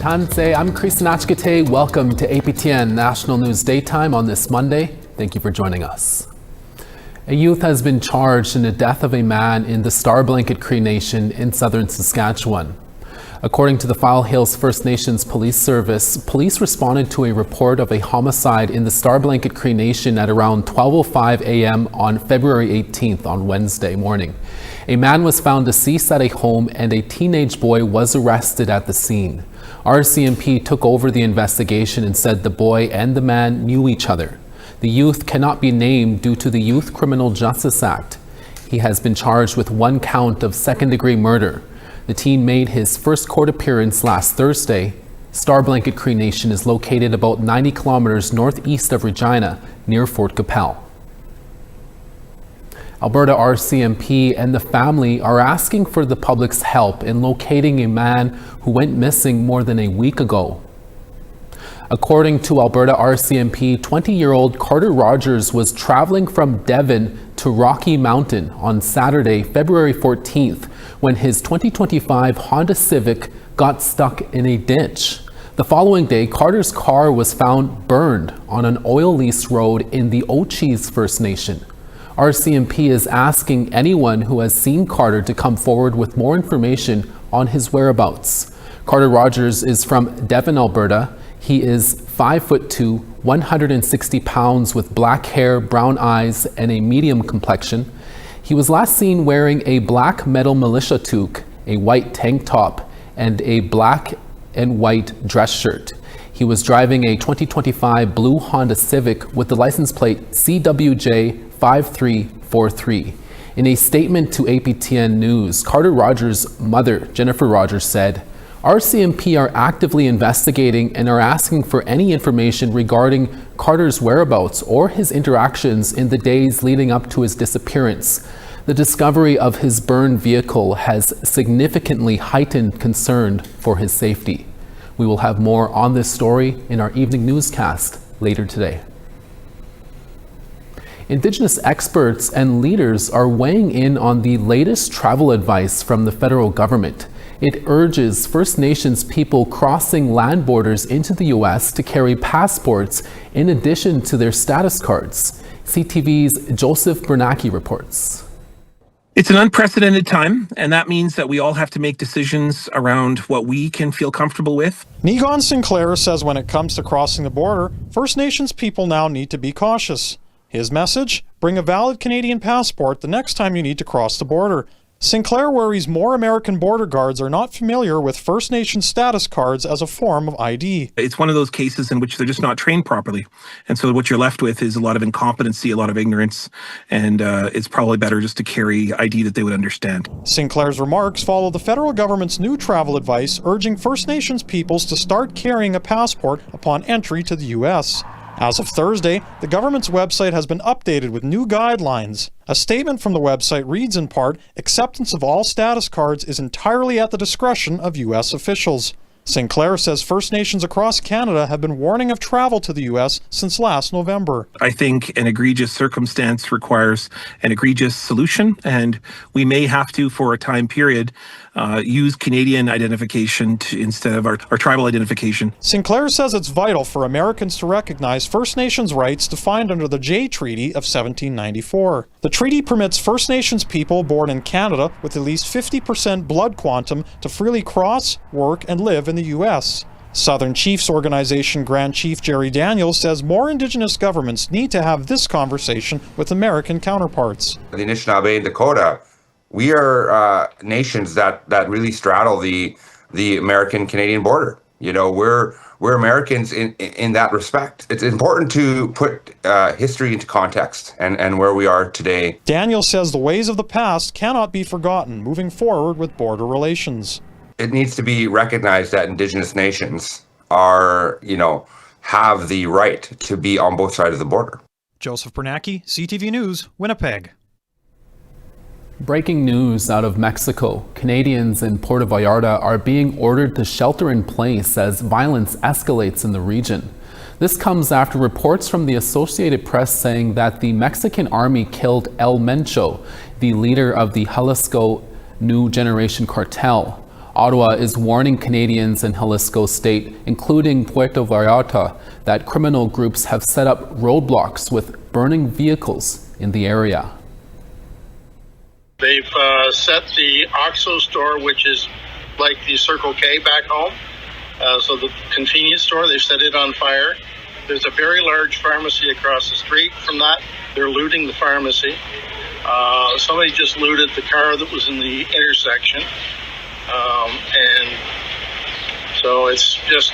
Tanse, I'm Kristanachkate. Welcome to APTN National News Daytime on this Monday. Thank you for joining us. A youth has been charged in the death of a man in the Starblanket Cree Nation in southern Saskatchewan. According to the File Hills First Nations Police Service, police responded to a report of a homicide in the Starblanket Cree Nation at around 12:05 a.m. on February 18th on Wednesday morning. A man was found deceased at a home and a teenage boy was arrested at the scene. RCMP took over the investigation and said the boy and the man knew each other. The youth cannot be named due to the Youth Criminal Justice Act. He has been charged with 1 count of second-degree murder. The teen made his first court appearance last Thursday. Starblanket Cree Nation is located about 90 kilometers northeast of Regina, near Fort Qu'Appelle. Alberta RCMP and the family are asking for the public's help in locating a man who went missing more than a week ago. According to Alberta RCMP, 20-year-old Carter Rogers was traveling from Devon to Rocky Mountain on Saturday, February 14th, when his 2025 Honda Civic got stuck in a ditch. The following day, Carter's car was found burned on an oil lease road in the Ochis First Nation. RCMP is asking anyone who has seen Carter to come forward with more information on his whereabouts. Carter Rogers is from Devon, Alberta. He is 5'2", 160 pounds with black hair, brown eyes, and a medium complexion. He was last seen wearing a black metal militia toque, a white tank top, and a black and white dress shirt. He was driving a 2025 blue Honda Civic with the license plate CWJ 5343. In a statement to APTN News, Carter Rogers' mother, Jennifer Rogers, said, RCMP are actively investigating and are asking for any information regarding Carter's whereabouts or his interactions in the days leading up to his disappearance. The discovery of his burned vehicle has significantly heightened concern for his safety. We will have more on this story in our evening newscast later today. Indigenous experts and leaders are weighing in on the latest travel advice from the federal government. It urges First Nations people crossing land borders into the U.S. to carry passports in addition to their status cards. CTV's Joseph Bernacki reports. It's an unprecedented time, and that means that we all have to make decisions around what we can feel comfortable with. Negon Sinclair says when it comes to crossing the border, First Nations people now need to be cautious. His message? Bring a valid Canadian passport the next time you need to cross the border. Sinclair worries more American border guards are not familiar with First Nation status cards as a form of ID. It's one of those cases in which they're just not trained properly. And so what you're left with is a lot of incompetency, a lot of ignorance, and it's probably better just to carry ID that they would understand. Sinclair's remarks follow the federal government's new travel advice urging First Nations peoples to start carrying a passport upon entry to the U.S. As of Thursday, the government's website has been updated with new guidelines. A statement from the website reads in part, acceptance of all status cards is entirely at the discretion of U.S. officials. Sinclair says First Nations across Canada have been warning of travel to the U.S. since last November. I think an egregious circumstance requires an egregious solution, and we may have to, for a time period, use Canadian identification instead of our tribal identification. Sinclair says it's vital for Americans to recognize First Nations rights defined under the Jay Treaty of 1794. The treaty permits First Nations people born in Canada with at least 50% blood quantum to freely cross, work, and live in the U.S. Southern Chiefs Organization Grand Chief Jerry Daniels says more Indigenous governments need to have this conversation with American counterparts. The Anishinaabe and Dakota, we are nations that really straddle the American-Canadian border. You know, we're Americans in that respect. It's important to put history into context and where we are today. Daniel says the ways of the past cannot be forgotten moving forward with border relations. It needs to be recognized that Indigenous nations are, have the right to be on both sides of the border. Joseph Bernacki, CTV News, Winnipeg. Breaking news out of Mexico. Canadians in Puerto Vallarta are being ordered to shelter in place as violence escalates in the region. This comes after reports from the Associated Press saying that the Mexican army killed El Mencho, the leader of the Jalisco New Generation cartel. Ottawa is warning Canadians in Jalisco State, including Puerto Vallarta, that criminal groups have set up roadblocks with burning vehicles in the area. They've set the OXXO store, which is like the Circle K back home. So the convenience store, they've set it on fire. There's a very large pharmacy across the street from that. They're looting the pharmacy. Somebody just looted the car that was in the intersection. And so it's just,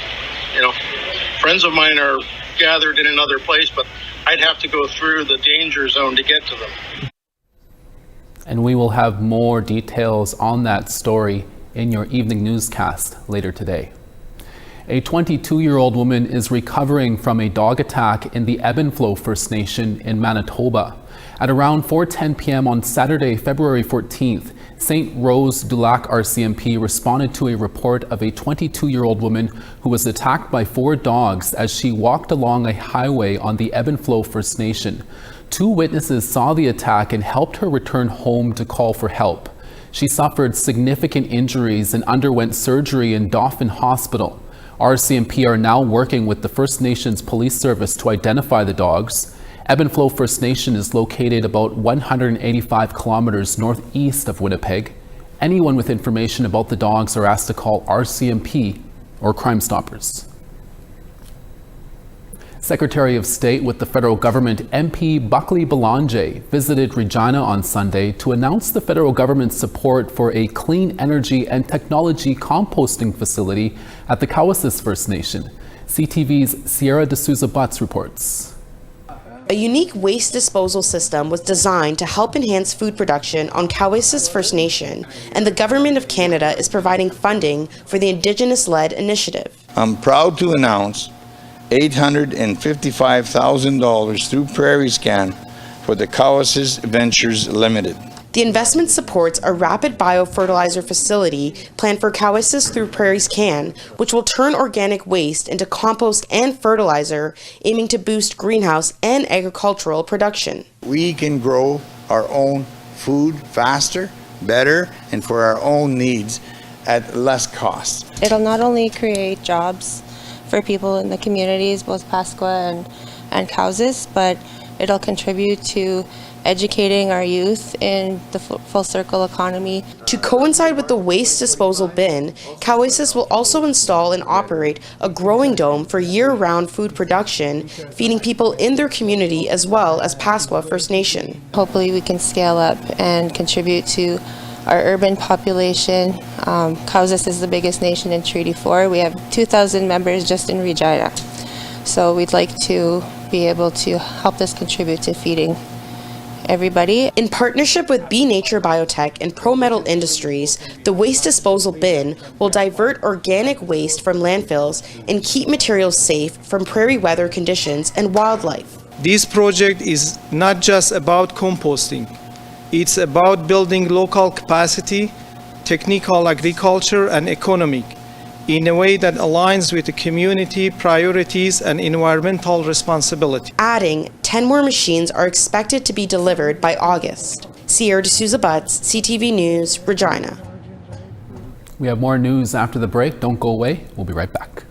friends of mine are gathered in another place, but I'd have to go through the danger zone to get to them. And we will have more details on that story in your evening newscast later today. A 22-year-old woman is recovering from a dog attack in the Ebb and Flow First Nation in Manitoba. At around 4:10 p.m. on Saturday, February 14th, St. Rose du Lac RCMP responded to a report of a 22-year-old woman who was attacked by 4 dogs as she walked along a highway on the Ebb and Flow First Nation. 2 witnesses saw the attack and helped her return home to call for help. She suffered significant injuries and underwent surgery in Dauphin Hospital. RCMP are now working with the First Nations Police Service to identify the dogs. Ebb and Flow First Nation is located about 185 kilometers northeast of Winnipeg. Anyone with information about the dogs are asked to call RCMP or Crime Stoppers. Secretary of State with the federal government MP Buckley Belanger visited Regina on Sunday to announce the federal government's support for a clean energy and technology composting facility at the Cowessess First Nation. CTV's Sierra D'Souza Butts reports. A unique waste disposal system was designed to help enhance food production on Cowessess First Nation, and the Government of Canada is providing funding for the Indigenous-led initiative. I'm proud to announce $855,000 through Prairie Scan for the Cowessess Ventures Limited. The investment supports a rapid biofertilizer facility planned for Cowessess through Prairie Scan, which will turn organic waste into compost and fertilizer, aiming to boost greenhouse and agricultural production. We can grow our own food faster, better, and for our own needs at less cost. It'll not only create jobs for people in the communities, both Pasqua and Cowessess, but it'll contribute to educating our youth in the full circle economy. To coincide with the waste disposal bin, Cowessess will also install and operate a growing dome for year-round food production, feeding people in their community as well as Pasqua First Nation. Hopefully we can scale up and contribute to our urban population. Cowessess is the biggest nation in Treaty 4. We have 2,000 members just in Regina. So we'd like to be able to help this contribute to feeding everybody. In partnership with B Nature Biotech and Pro Metal Industries, the waste disposal bin will divert organic waste from landfills and keep materials safe from prairie weather conditions and wildlife. This project is not just about composting. It's about building local capacity, technical agriculture, and economic in a way that aligns with the community priorities and environmental responsibility. Adding 10 more machines are expected to be delivered by August. Sierra D'Souza Butts, CTV News, Regina. We have more news after the break. Don't go away. We'll be right back.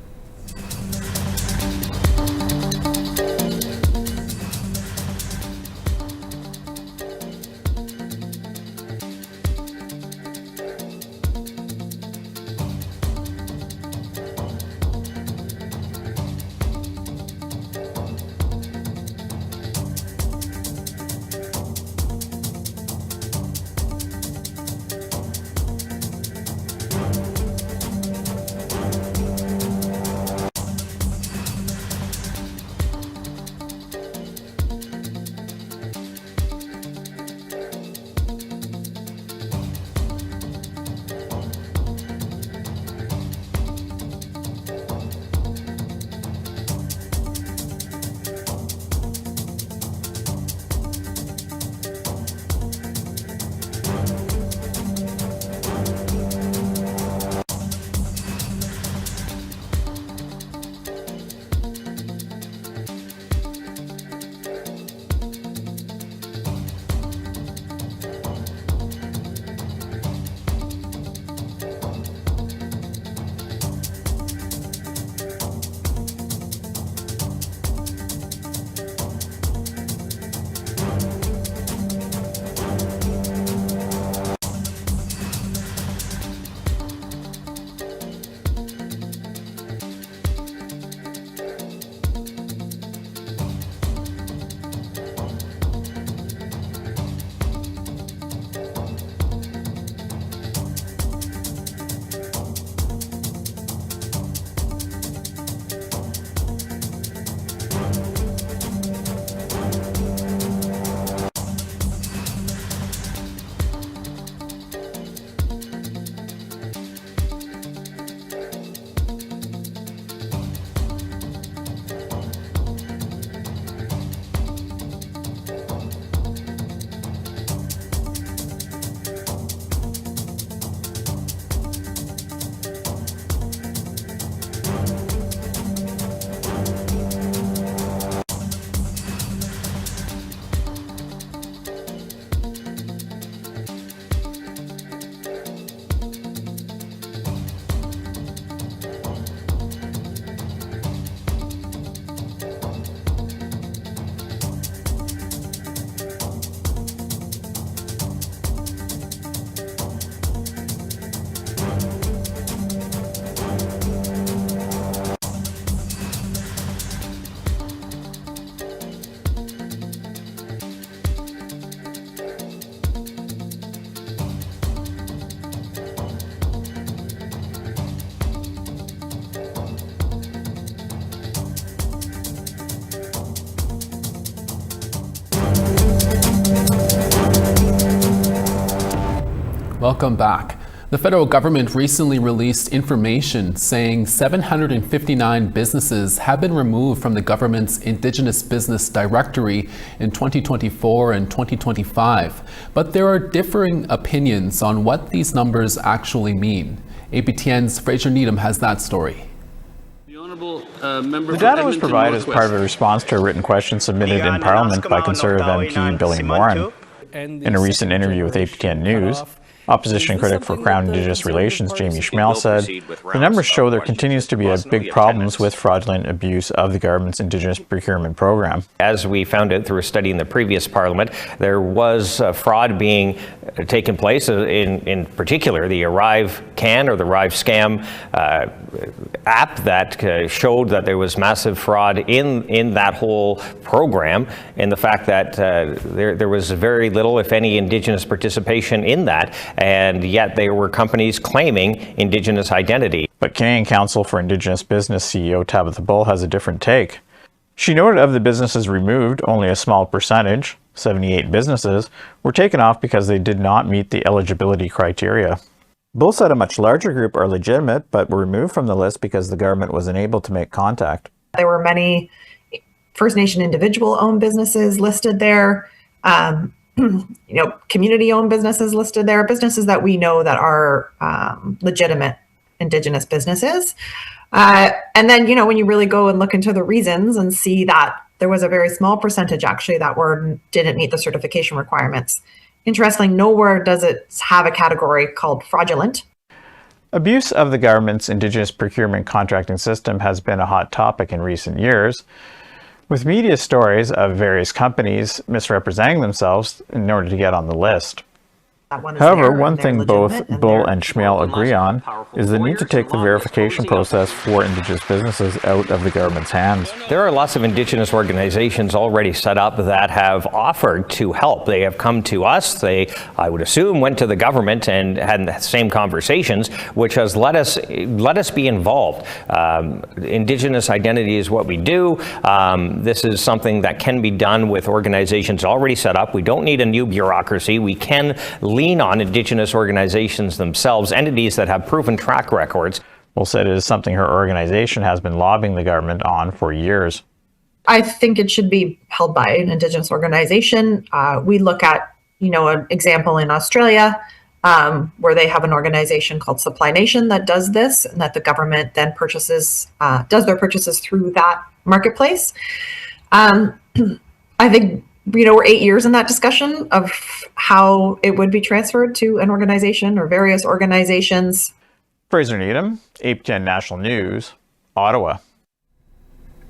Welcome back. The federal government recently released information saying 759 businesses have been removed from the government's Indigenous Business Directory in 2024 and 2025. But there are differing opinions on what these numbers actually mean. APTN's Fraser Needham has that story. The data was provided as part of a response to a written question submitted in Parliament by Conservative MP Billy Moran. In a recent interview with APTN News, opposition critic for Crown Indigenous Relations Jamie Schmale said, "The numbers show there continues to be big problems with fraudulent abuse of the government's Indigenous procurement program." As we found out through a study in the previous Parliament, there was fraud being taken place, in particular the Arrive Can or the Arrive Scam app that showed that there was massive fraud in that whole program, and the fact that there was very little, if any, Indigenous participation in that, and yet there were companies claiming Indigenous identity. But Canadian Council for Indigenous Business CEO Tabitha Bull has a different take. She noted of the businesses removed, only a small percentage, 78 businesses, were taken off because they did not meet the eligibility criteria. Bull said a much larger group are legitimate, but were removed from the list because the government was unable to make contact. There were many First Nation individual-owned businesses listed there, community-owned businesses listed there, businesses that we know that are legitimate Indigenous businesses. And then, when you really go and look into the reasons and see that there was a very small percentage actually that didn't meet the certification requirements. Interestingly, nowhere does it have a category called fraudulent. Abuse of the government's Indigenous procurement contracting system has been a hot topic in recent years, with media stories of various companies misrepresenting themselves in order to get on the list. However, one thing both Bull and Schmale agree on is the need to take the verification process for Indigenous businesses out of the government's hands. There are lots of Indigenous organizations already set up that have offered to help. They have come to us. They, I would assume, went to the government and had the same conversations, which has let us be involved. Indigenous identity is what we do. This is something that can be done with organizations already set up. We don't need a new bureaucracy. We can lean on Indigenous organizations themselves, entities that have proven track records. Bull said it is something her organization has been lobbying the government on for years. I think it should be held by an Indigenous organization. We look at, an example in Australia where they have an organization called Supply Nation that does this, and that the government then does their purchases through that marketplace. I think we're 8 years in that discussion of how it would be transferred to an organization or various organizations. Fraser Needham, APTN National News, Ottawa.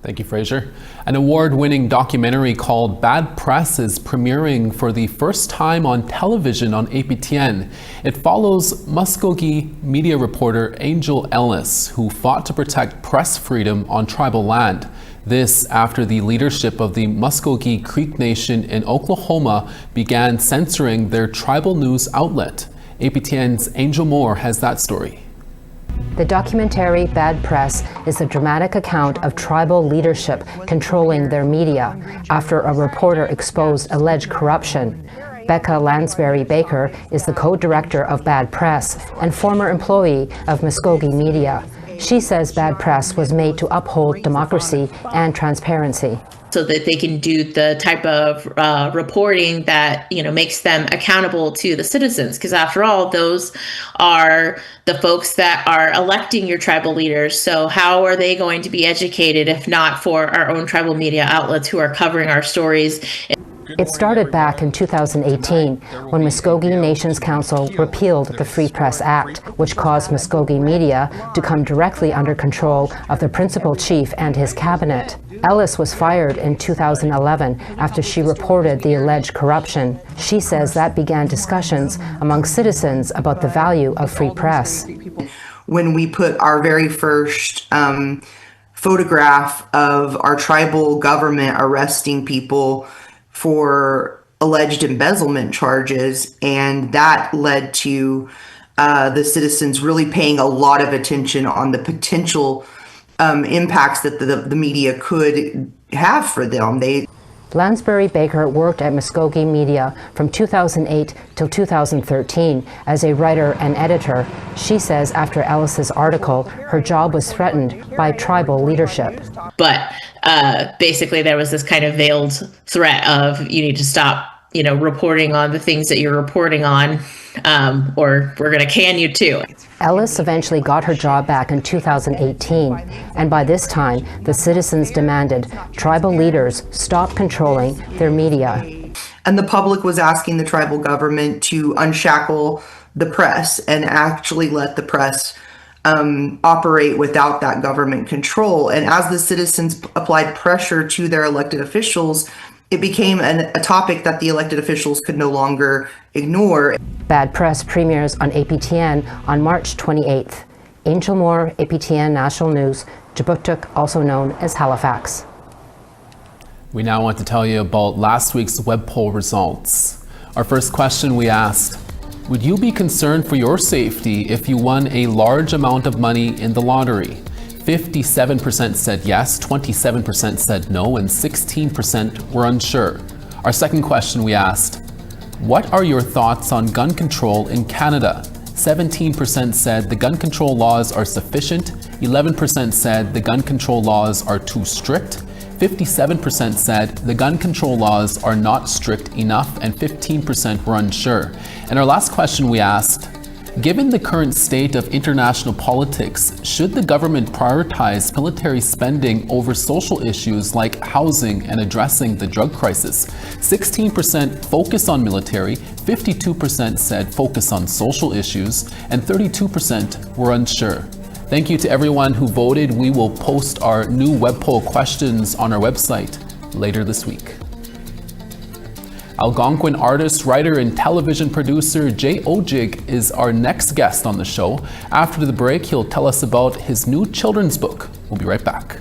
Thank you, Fraser. An award-winning documentary called Bad Press is premiering for the first time on television on APTN. It follows Muskogee media reporter Angel Ellis, who fought to protect press freedom on tribal land. This after the leadership of the Muskogee Cree Nation in Oklahoma began censoring their tribal news outlet. APTN's Angel Moore has that story. The documentary Bad Press is a dramatic account of tribal leadership controlling their media after a reporter exposed alleged corruption. Becca Lansbury Baker is the co-director of Bad Press and former employee of Muskogee Media. She says Bad Press was made to uphold democracy and transparency, so that they can do the type of reporting that makes them accountable to the citizens. Because after all, those are the folks that are electing your tribal leaders. So how are they going to be educated if not for our own tribal media outlets who are covering our stories? It started back in 2018 when Muskogee Nations Council repealed the Free Press Act, which caused Muskogee Media to come directly under control of the principal chief and his cabinet. Ellis was fired in 2011 after she reported the alleged corruption. She says that began discussions among citizens about the value of free press. When we put our very first photograph of our tribal government arresting people for alleged embezzlement charges, and that led to the citizens really paying a lot of attention on the potential impacts that the media could have for them. Lansbury Baker worked at Muskogee Media from 2008 till 2013 as a writer and editor. She says after Ellis's article, her job was threatened by tribal leadership. But basically there was this kind of veiled threat of you need to stop, reporting on the things that you're reporting on, or we're going to can you too. Ellis eventually got her job back in 2018, and by this time, the citizens demanded tribal leaders stop controlling their media. And the public was asking the tribal government to unshackle the press and actually let the press operate without that government control. And as the citizens applied pressure to their elected officials, it became a topic that the elected officials could no longer ignore. Bad Press premieres on APTN on March 28th. Angel Moore, APTN National News, Jabuktuk, also known as Halifax. We now want to tell you about last week's web poll results. Our first question we asked, would you be concerned for your safety if you won a large amount of money in the lottery? 57% said yes, 27% said no, and 16% were unsure. Our second question we asked, what are your thoughts on gun control in Canada? 17% said the gun control laws are sufficient, 11% said the gun control laws are too strict, 57% said the gun control laws are not strict enough, and 15% were unsure. And our last question we asked, given the current state of international politics, should the government prioritize military spending over social issues like housing and addressing the drug crisis? 16% focus on military, 52% said focus on social issues, and 32% were unsure. Thank you to everyone who voted. We will post our new web poll questions on our website later this week. Algonquin artist, writer, and television producer Jay Odjick is our next guest on the show. After the break, he'll tell us about his new children's book. We'll be right back.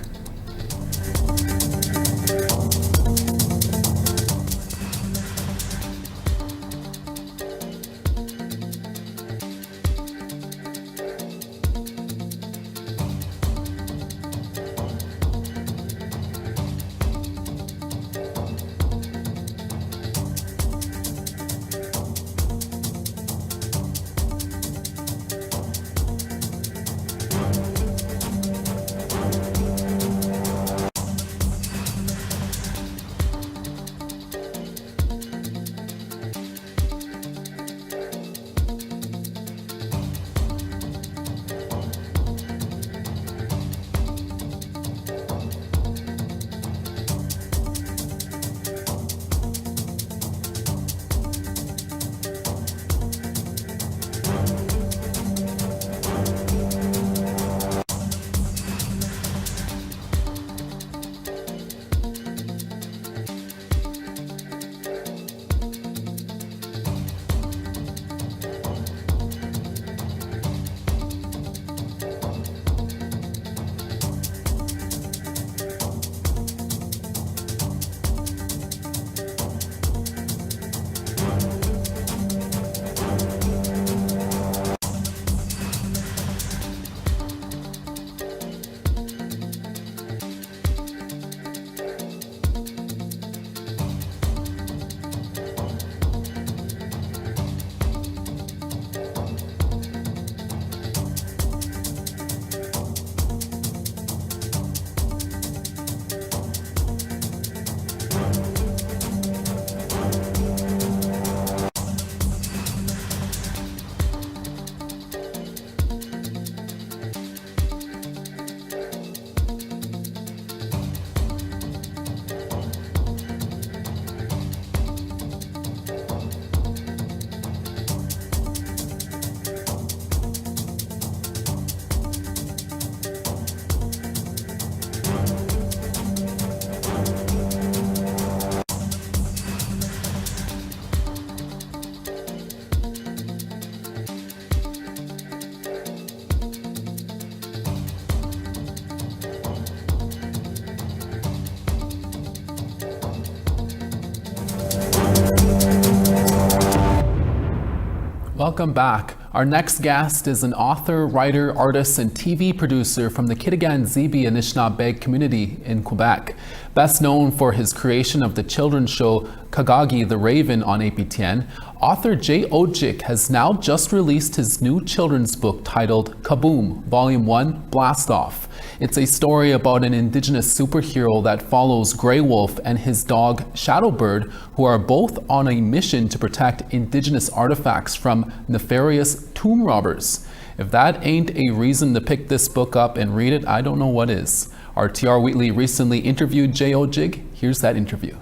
Welcome back. Our next guest is an author, writer, artist, and TV producer from the Kitigan-Zibi Anishinaabe community in Quebec. Best known for his creation of the children's show Kagagi the Raven on APTN, author Jay Odjick has now just released his new children's book titled Kaboom, Volume 1, Blast Off. It's a story about an Indigenous superhero that follows Grey Wolf and his dog Shadowbird, who are both on a mission to protect Indigenous artifacts from nefarious tomb robbers. If that ain't a reason to pick this book up and read it, I don't know what is. Our TR Wheatley recently interviewed Jay Odjick. Here's that interview.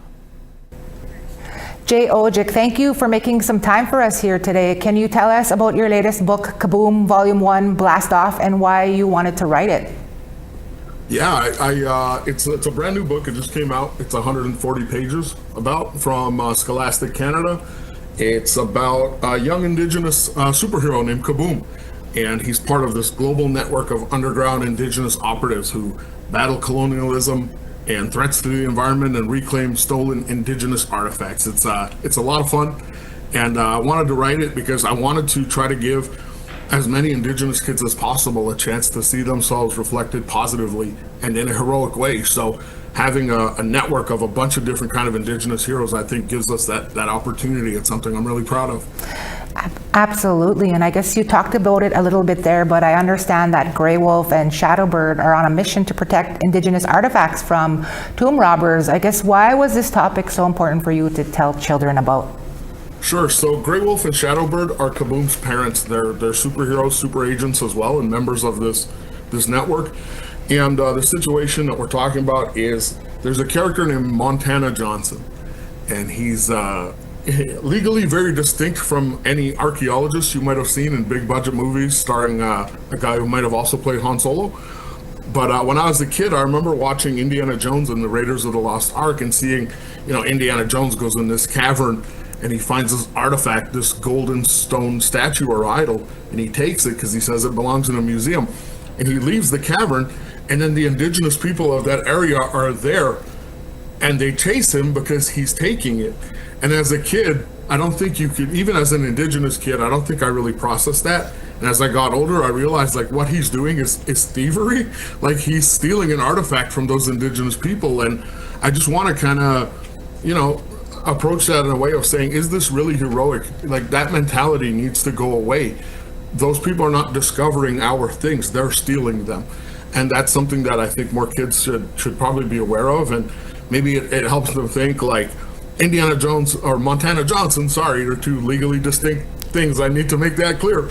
Jay Odjick, thank you for making some time for us here today. Can you tell us about your latest book, Kaboom, Volume 1, Blast Off, and why you wanted to write it? Yeah, it's a brand new book. It just came out. It's 140 pages from Scholastic Canada. It's about a young Indigenous superhero named Kaboom. And he's part of this global network of underground Indigenous operatives who battle colonialism and threats to the environment and reclaim stolen Indigenous artifacts. It's a lot of fun, and I wanted to write it because I wanted to try to give as many Indigenous kids as possible a chance to see themselves reflected positively and in a heroic way. So having a network of a bunch of different kind of Indigenous heroes, I think, gives us that opportunity. It's something I'm really proud of. Absolutely, and I guess you talked about it a little bit there, but I understand that Grey Wolf and Shadowbird are on a mission to protect Indigenous artifacts from tomb robbers. I guess why was this topic so important for you to tell children about? Sure. So Grey Wolf and Shadowbird are Kaboom's parents. They're superheroes, super agents as well, and members of this network. And the situation that we're talking about is there's a character named Montana Johnson, and he's legally very distinct from any archaeologist you might have seen in big budget movies starring a guy who might have also played Han Solo. But when I was a kid, I remember watching Indiana Jones and the Raiders of the Lost Ark and seeing, Indiana Jones goes in this cavern and he finds this artifact, this golden stone statue or idol, and he takes it because he says it belongs in a museum. And he leaves the cavern, and then the Indigenous people of that area are there, and they chase him because he's taking it. And as a kid, I don't think you could, even as an Indigenous kid, I don't think I really processed that. And as I got older, I realized what he's doing is thievery. Like he's stealing an artifact from those Indigenous people. And I just want to kind of, approach that in a way of saying, is this really heroic? Like that mentality needs to go away. Those people are not discovering our things, they're stealing them. And that's something that I think more kids should probably be aware of. And maybe it helps them think like, Indiana Jones or Montana Johnson, sorry, they're two legally distinct things. I need to make that clear.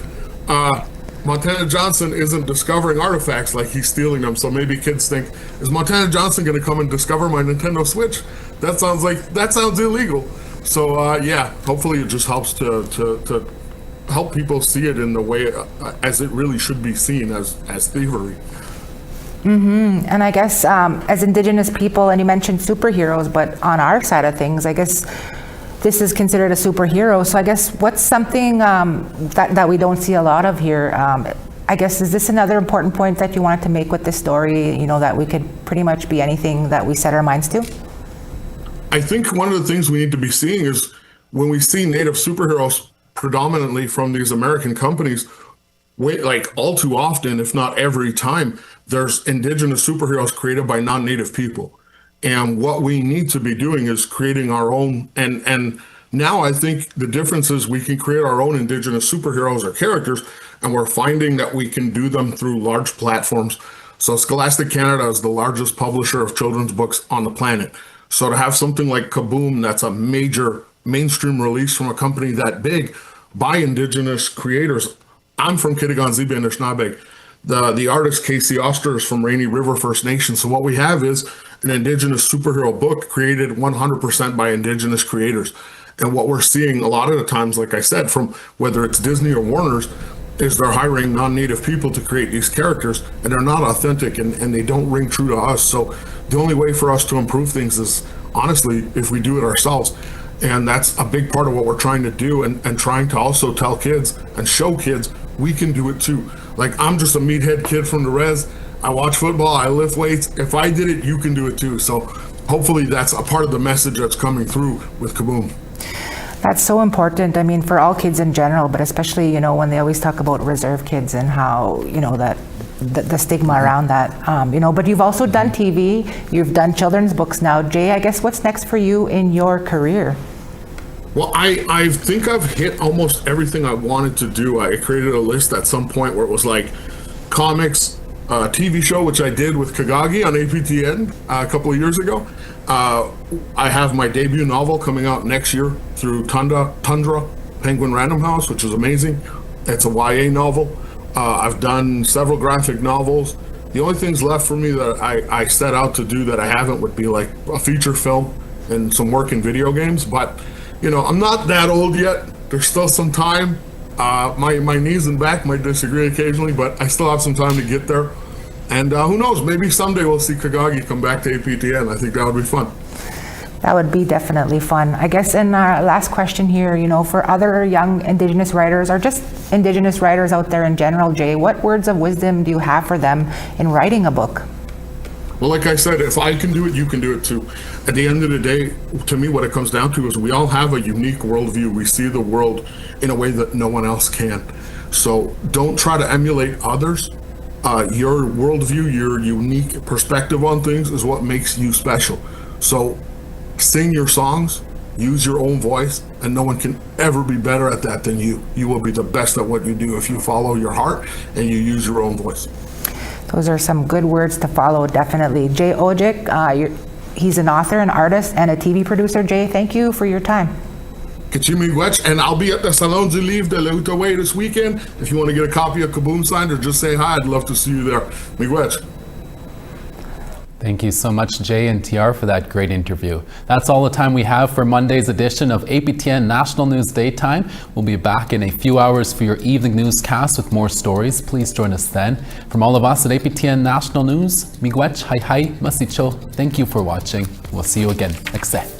Montana Johnson isn't discovering artifacts like he's stealing them. So maybe kids think, is Montana Johnson going to come and discover my Nintendo Switch? That sounds illegal. So hopefully it just helps to help people see it in the way as it really should be seen as thievery. Mm-hmm. And I guess as Indigenous people, and you mentioned superheroes, but on our side of things, I guess this is considered a superhero. So I guess what's something that we don't see a lot of here? I guess, is this another important point that you wanted to make with this story, that we could pretty much be anything that we set our minds to? I think one of the things we need to be seeing is when we see Native superheroes predominantly from these American companies, all too often, if not every time, there's Indigenous superheroes created by non-Native people. And what we need to be doing is creating our own. And now I think the difference is we can create our own Indigenous superheroes or characters, and we're finding that we can do them through large platforms. So Scholastic Canada is the largest publisher of children's books on the planet. So to have something like Kaboom, that's a major mainstream release from a company that big by Indigenous creators. I'm from Kitigan-Zibi and Anishinaabe. The artist Casey Oster is from Rainy River First Nation. So what we have is an Indigenous superhero book created 100% by Indigenous creators. And what we're seeing a lot of the times, like I said, from whether it's Disney or Warner's, is they're hiring non-Native people to create these characters, and they're not authentic and they don't ring true to us. So the only way for us to improve things is, honestly, if we do it ourselves. And that's a big part of what we're trying to do, and trying to also tell kids and show kids we can do it too. Like, I'm just a meathead kid from the res. I watch football, I lift weights. If I did it, you can do it too. So hopefully that's a part of the message that's coming through with Kaboom. That's so important. I mean, for all kids in general, but especially, when they always talk about reserve kids and how, that the stigma around that, but you've also done TV, you've done children's books now. Jay, I guess what's next for you in your career? Well, I think I've hit almost everything I wanted to do. I created a list at some point where it was like comics, TV show, which I did with Kagagi on APTN a couple of years ago. I have my debut novel coming out next year through Tundra Penguin Random House, which is amazing. It's a YA novel. I've done several graphic novels. The only things left for me that I set out to do that I haven't would be like a feature film and some work in video games. But, I'm not that old yet. There's still some time. My knees and back might disagree occasionally, but I still have some time to get there. And who knows, maybe someday we'll see Kagagi come back to APTN. I think that would be fun. That would be definitely fun. I guess in our last question here, for other young Indigenous writers or just Indigenous writers out there in general, Jay, what words of wisdom do you have for them in writing a book? Well, like I said, if I can do it, you can do it too. At the end of the day, to me, what it comes down to is we all have a unique worldview. We see the world in a way that no one else can. So don't try to emulate others. Your worldview, your unique perspective on things is what makes you special. So sing your songs, use your own voice, and no one can ever be better at that than you. You will be the best at what you do if you follow your heart and you use your own voice. Those are some good words to follow, definitely. Jay Odjick, he's an author, an artist, and a TV producer. Jay, thank you for your time. And I'll be at the Salon du Livre de l'Outaouais this weekend. If you want to get a copy of Kaboom signed or just say hi, I'd love to see you there. Miigwech. Thank you so much, Jay and TR, for that great interview. That's all the time we have for Monday's edition of APTN National News Daytime. We'll be back in a few hours for your evening newscast with more stories. Please join us then. From all of us at APTN National News, miigwech, hi hi, masicho. Thank you for watching. We'll see you again. Ekse.